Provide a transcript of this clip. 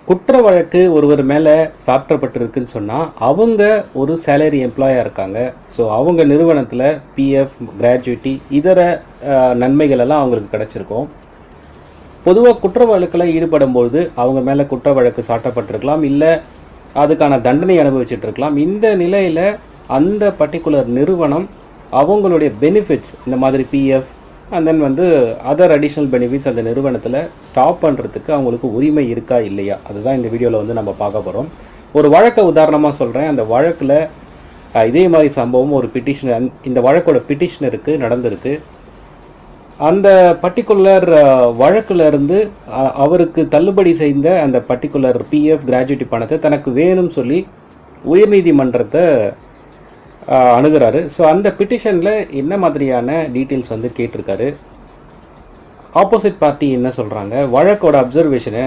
குற்ற வழக்கு ஒருவர் மேலே சாற்றப்பட்டிருக்குன்னு சொன்னால் அவங்க ஒரு சேலரி எம்ப்ளாயாக இருக்காங்க. ஸோ அவங்க நிறுவனத்தில் பிஎஃப், கிராஜுவிட்டி, இதர நன்மைகள் எல்லாம் அவங்களுக்கு கிடச்சிருக்கும். பொதுவாக குற்ற வழக்கில் ஈடுபடும்போது அவங்க மேலே குற்ற வழக்கு சாட்டப்பட்டிருக்கலாம், இல்லை அதுக்கான தண்டனை அனுபவிச்சுட்டு இருக்கலாம். இந்த நிலையில் அந்த பர்டிகுலர் நிறுவனம் அவங்களுடைய பெனிஃபிட்ஸ், இந்த மாதிரி PF and then other additional benefits அந்த நிறுவனத்தில் ஸ்டாப் பண்ணுறதுக்கு அவங்களுக்கு உரிமை இருக்கா இல்லையா, அதுதான் இந்த வீடியோவில் நம்ம பார்க்க போகிறோம். ஒரு வழக்கை உதாரணமாக சொல்கிறேன். அந்த வழக்கில் இதே மாதிரி சம்பவம் ஒரு பிட்டிஷனர், இந்த வழக்கோட பிட்டிஷனருக்கு நடந்திருக்கு. அந்த பர்டிகுலர் வழக்கில் இருந்து அவருக்கு தள்ளுபடி செய்த அந்த பர்டிகுலர் பிஎஃப், கிராஜுவிட்டி பணத்தை தனக்கு வேணும்னு சொல்லி உயர்நீதிமன்றத்தை அணுகிறாரு. ஸோ அந்த பிட்டிஷனில் என்ன மாதிரியான டீட்டெயில்ஸ் கேட்டிருக்காரு, ஆப்போசிட் பார்ட்டி என்ன சொல்கிறாங்க, வழக்கோட அப்சர்வேஷனை